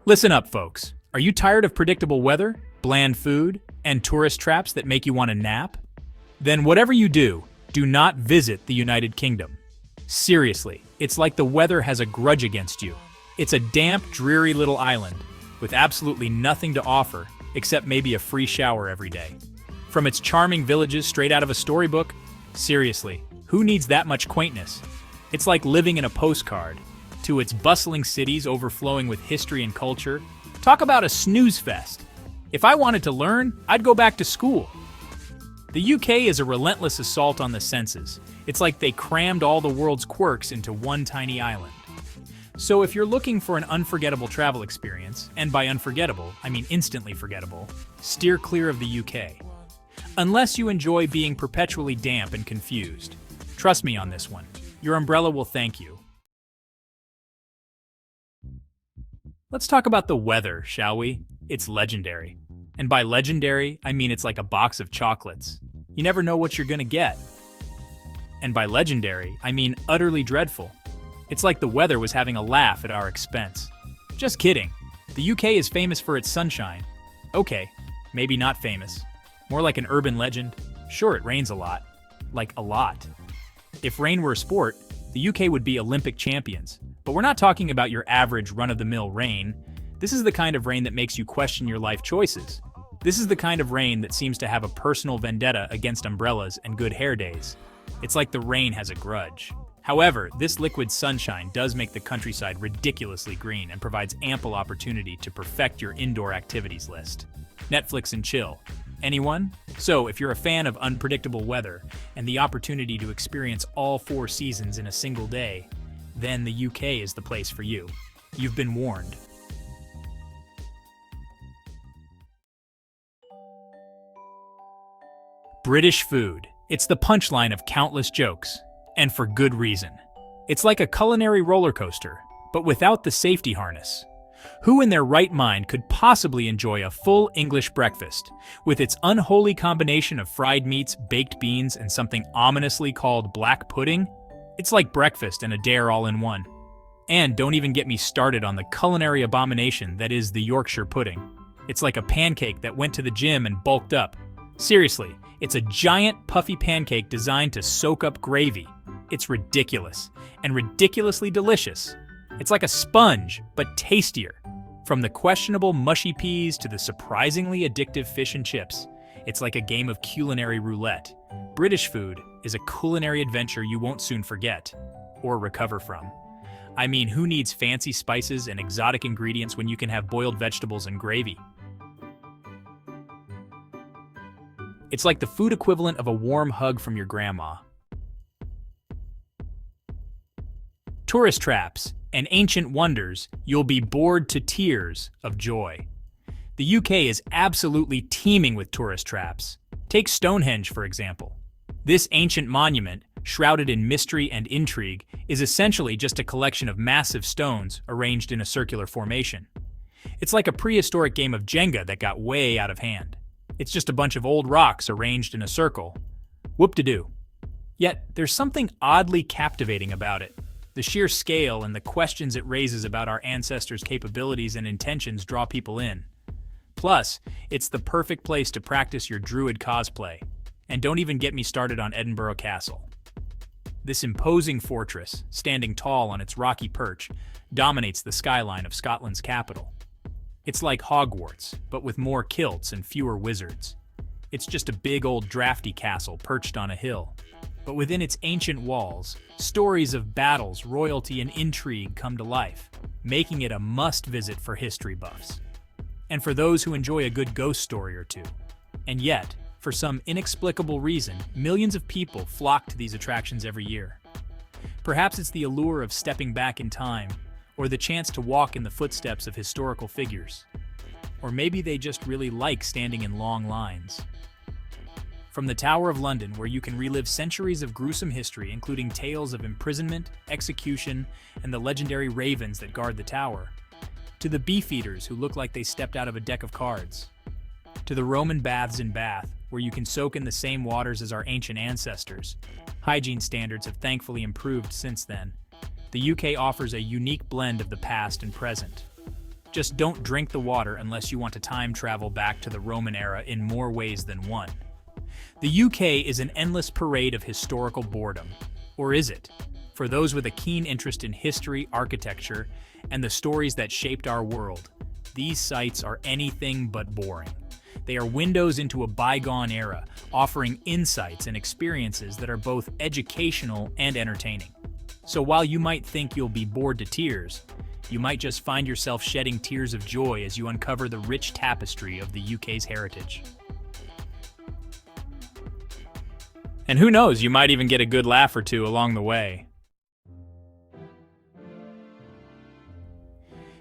Listen up, folks. Are you tired of predictable weather, bland food, and tourist traps that make you want to nap? Then whatever you do, do not visit the United Kingdom. Seriously, it's like the weather has a grudge against you. It's a damp, dreary little island with absolutely nothing to offer except maybe a free shower every day. From its charming villages straight out of a storybook, seriously, who needs that much quaintness? It's like living in a postcard. To its bustling cities overflowing with history and culture, talk about a snooze fest. If I wanted to learn, I'd go back to school. The UK is a relentless assault on the senses. It's like they crammed all the world's quirks into one tiny island. So if you're looking for an unforgettable travel experience, and by unforgettable, I mean instantly forgettable, steer clear of the UK. Unless you enjoy being perpetually damp and confused. Trust me on this one. Your umbrella will thank you. Let's talk about the weather, shall we? It's legendary. And by legendary, I mean it's like a box of chocolates. You never know what you're gonna get. And by legendary, I mean utterly dreadful. It's like the weather was having a laugh at our expense. Just kidding. The UK is famous for its sunshine. Okay, maybe not famous. More like an urban legend. Sure, it rains a lot. Like a lot. If rain were a sport, the UK would be Olympic champions. But we're not talking about your average run-of-the-mill rain. This is the kind of rain that makes you question your life choices. This is the kind of rain that seems to have a personal vendetta against umbrellas and good hair days. It's like the rain has a grudge. However, this liquid sunshine does make the countryside ridiculously green and provides ample opportunity to perfect your indoor activities list. Netflix and chill. Anyone? So, if you're a fan of unpredictable weather and the opportunity to experience all 4 seasons in a single day, then the UK is the place for you. You've been warned. British food. It's the punchline of countless jokes, and for good reason. It's like a culinary roller coaster, but without the safety harness. Who in their right mind could possibly enjoy a full English breakfast with its unholy combination of fried meats, baked beans, and something ominously called black pudding? It's like breakfast and a dare all in one. And don't even get me started on the culinary abomination that is the Yorkshire pudding. It's like a pancake that went to the gym and bulked up. Seriously, it's a giant puffy pancake designed to soak up gravy. It's ridiculous, and ridiculously delicious. It's like a sponge, but tastier. From the questionable mushy peas to the surprisingly addictive fish and chips, it's like a game of culinary roulette. British food is a culinary adventure you won't soon forget, or recover from. I mean, who needs fancy spices and exotic ingredients when you can have boiled vegetables and gravy? It's like the food equivalent of a warm hug from your grandma. Tourist traps and ancient wonders, you'll be bored to tears of joy. The UK is absolutely teeming with tourist traps. Take Stonehenge, for example. This ancient monument, shrouded in mystery and intrigue, is essentially just a collection of massive stones arranged in a circular formation. It's like a prehistoric game of Jenga that got way out of hand. It's just a bunch of old rocks arranged in a circle. Whoop-de-doo. Yet, there's something oddly captivating about it. The sheer scale and the questions it raises about our ancestors' capabilities and intentions draw people in. Plus, it's the perfect place to practice your druid cosplay. And don't even get me started on Edinburgh Castle. This imposing fortress, standing tall on its rocky perch, dominates the skyline of Scotland's capital. It's like Hogwarts, but with more kilts and fewer wizards. It's just a big old drafty castle perched on a hill. But within its ancient walls, stories of battles, royalty, and intrigue come to life, making it a must-visit for history buffs. And for those who enjoy a good ghost story or two. And yet, for some inexplicable reason, millions of people flock to these attractions every year. Perhaps it's the allure of stepping back in time, or the chance to walk in the footsteps of historical figures. Or maybe they just really like standing in long lines. From the Tower of London, where you can relive centuries of gruesome history, including tales of imprisonment, execution, and the legendary ravens that guard the tower, to the beefeaters who look like they stepped out of a deck of cards, to the Roman baths in Bath, where you can soak in the same waters as our ancient ancestors. Hygiene standards have thankfully improved since then. The UK offers a unique blend of the past and present. Just don't drink the water unless you want to time travel back to the Roman era in more ways than one. The UK is an endless parade of historical boredom. Or is it? For those with a keen interest in history, architecture, and the stories that shaped our world, these sites are anything but boring. They are windows into a bygone era, offering insights and experiences that are both educational and entertaining. So while you might think you'll be bored to tears, you might just find yourself shedding tears of joy as you uncover the rich tapestry of the UK's heritage. And who knows, you might even get a good laugh or two along the way.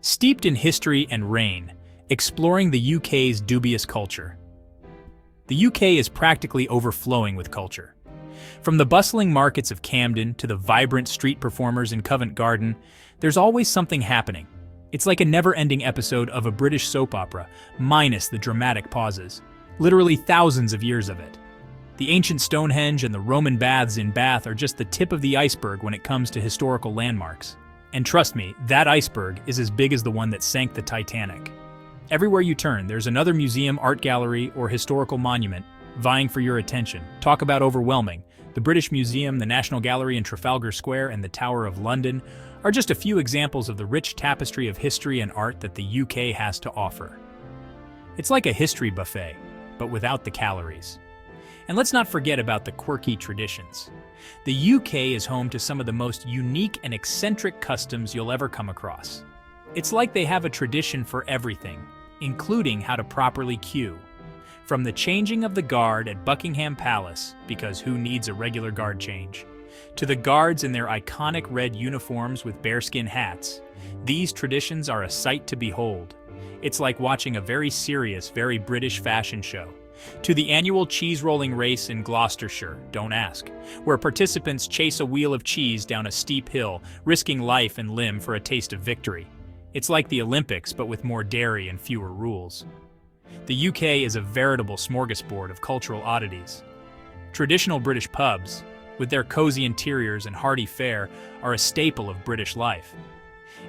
Steeped in history and rain, exploring the UK's dubious culture. The UK is practically overflowing with culture. From the bustling markets of Camden to the vibrant street performers in Covent Garden, there's always something happening. It's like a never-ending episode of a British soap opera, minus the dramatic pauses. Literally thousands of years of it. The ancient Stonehenge and the Roman baths in Bath are just the tip of the iceberg when it comes to historical landmarks. And trust me, that iceberg is as big as the one that sank the Titanic. Everywhere you turn, there's another museum, art gallery, or historical monument vying for your attention. Talk about overwhelming. The British Museum, the National Gallery in Trafalgar Square, and the Tower of London are just a few examples of the rich tapestry of history and art that the UK has to offer. It's like a history buffet, but without the calories. And let's not forget about the quirky traditions. The UK is home to some of the most unique and eccentric customs you'll ever come across. It's like they have a tradition for everything, including how to properly queue. From the changing of the guard at Buckingham Palace, because who needs a regular guard change, to the guards in their iconic red uniforms with bearskin hats, these traditions are a sight to behold. It's like watching a very serious, very British fashion show. To the annual cheese rolling race in Gloucestershire, don't ask, where participants chase a wheel of cheese down a steep hill, risking life and limb for a taste of victory. It's like the Olympics, but with more dairy and fewer rules. The UK is a veritable smorgasbord of cultural oddities. Traditional British pubs, with their cozy interiors and hearty fare, are a staple of British life.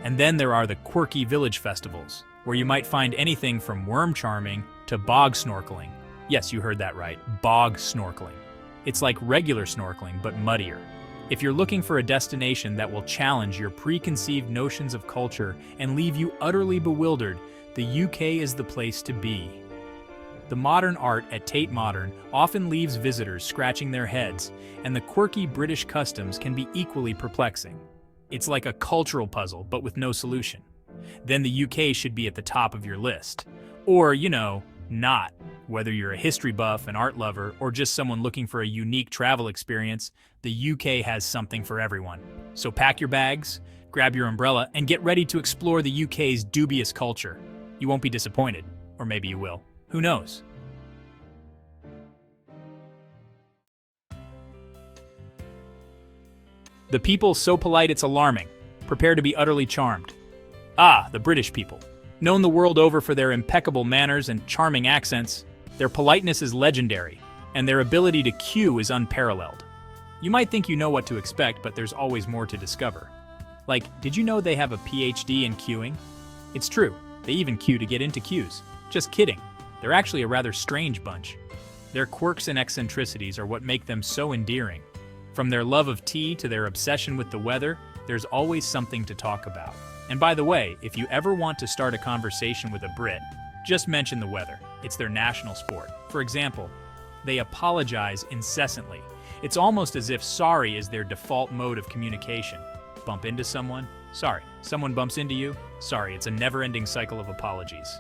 And then there are the quirky village festivals, where you might find anything from worm charming to bog snorkeling. Yes, you heard that right, bog snorkeling. It's like regular snorkeling, but muddier. If you're looking for a destination that will challenge your preconceived notions of culture and leave you utterly bewildered, the UK is the place to be. The modern art at Tate Modern often leaves visitors scratching their heads, and the quirky British customs can be equally perplexing. It's like a cultural puzzle, but with no solution. Then the UK should be at the top of your list. Or, not. Whether you're a history buff, an art lover, or just someone looking for a unique travel experience, the UK has something for everyone. So pack your bags, grab your umbrella, and get ready to explore the UK's dubious culture. You won't be disappointed. Or maybe you will. Who knows? The people so polite it's alarming. Prepare to be utterly charmed. Ah, the British people. Known the world over for their impeccable manners and charming accents, their politeness is legendary, and their ability to queue is unparalleled. You might think you know what to expect, but there's always more to discover. Like, did you know they have a PhD in queuing? It's true, they even queue to get into queues. Just kidding, they're actually a rather strange bunch. Their quirks and eccentricities are what make them so endearing. From their love of tea to their obsession with the weather, there's always something to talk about. And by the way, if you ever want to start a conversation with a Brit, just mention the weather. It's their national sport. For example, they apologize incessantly. It's almost as if sorry is their default mode of communication. Bump into someone? Sorry. Someone bumps into you? Sorry. It's a never-ending cycle of apologies.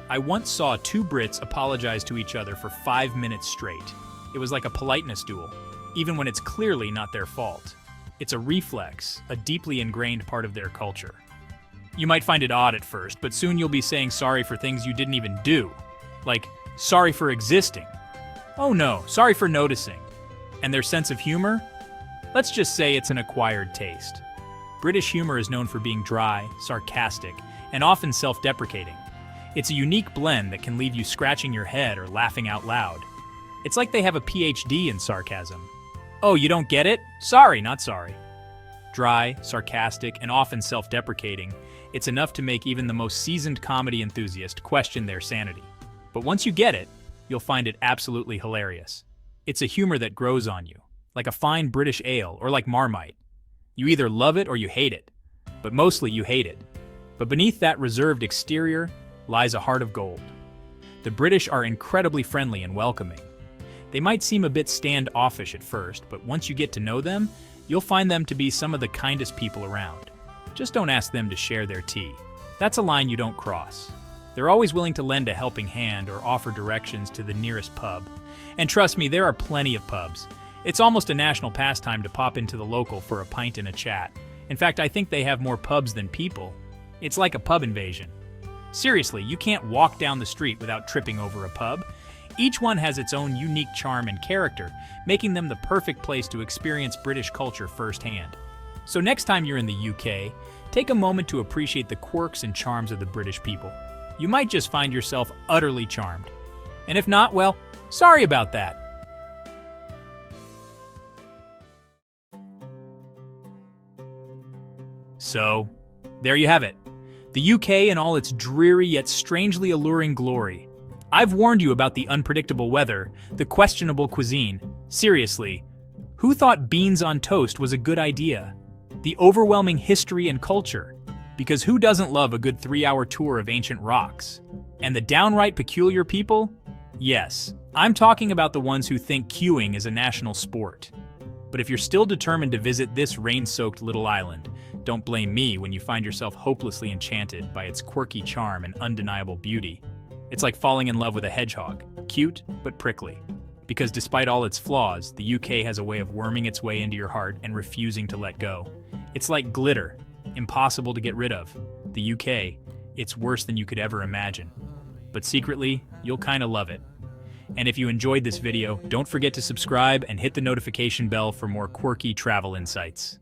I once saw two Brits apologize to each other for 5 minutes straight. It was like a politeness duel, even when it's clearly not their fault. It's a reflex, a deeply ingrained part of their culture. You might find it odd at first, but soon you'll be saying sorry for things you didn't even do. Like, sorry for existing. Oh no, sorry for noticing. And their sense of humor? Let's just say it's an acquired taste. British humor is known for being dry, sarcastic, and often self-deprecating. It's a unique blend that can leave you scratching your head or laughing out loud. It's like they have a PhD in sarcasm. Oh, you don't get it? Sorry, not sorry. Dry, sarcastic, and often self-deprecating, it's enough to make even the most seasoned comedy enthusiast question their sanity. But once you get it, you'll find it absolutely hilarious. It's a humor that grows on you, like a fine British ale or like Marmite. You either love it or you hate it, but mostly you hate it. But beneath that reserved exterior lies a heart of gold. The British are incredibly friendly and welcoming. They might seem a bit standoffish at first, but once you get to know them, you'll find them to be some of the kindest people around. Just don't ask them to share their tea. That's a line you don't cross. They're always willing to lend a helping hand or offer directions to the nearest pub. And trust me, there are plenty of pubs. It's almost a national pastime to pop into the local for a pint and a chat. In fact, I think they have more pubs than people. It's like a pub invasion. Seriously, you can't walk down the street without tripping over a pub. Each one has its own unique charm and character, making them the perfect place to experience British culture firsthand. So next time you're in the UK, take a moment to appreciate the quirks and charms of the British people. You might just find yourself utterly charmed. And if not, well, sorry about that. So, there you have it. The UK in all its dreary yet strangely alluring glory. I've warned you about the unpredictable weather, the questionable cuisine. Seriously, who thought beans on toast was a good idea? The overwhelming history and culture. Because who doesn't love a good 3-hour tour of ancient rocks? And the downright peculiar people? Yes, I'm talking about the ones who think queuing is a national sport. But if you're still determined to visit this rain-soaked little island, don't blame me when you find yourself hopelessly enchanted by its quirky charm and undeniable beauty. It's like falling in love with a hedgehog, cute but prickly. Because despite all its flaws, the UK has a way of worming its way into your heart and refusing to let go. It's like glitter, impossible to get rid of. The UK, it's worse than you could ever imagine. But secretly, you'll kinda love it. And if you enjoyed this video, don't forget to subscribe and hit the notification bell for more quirky travel insights.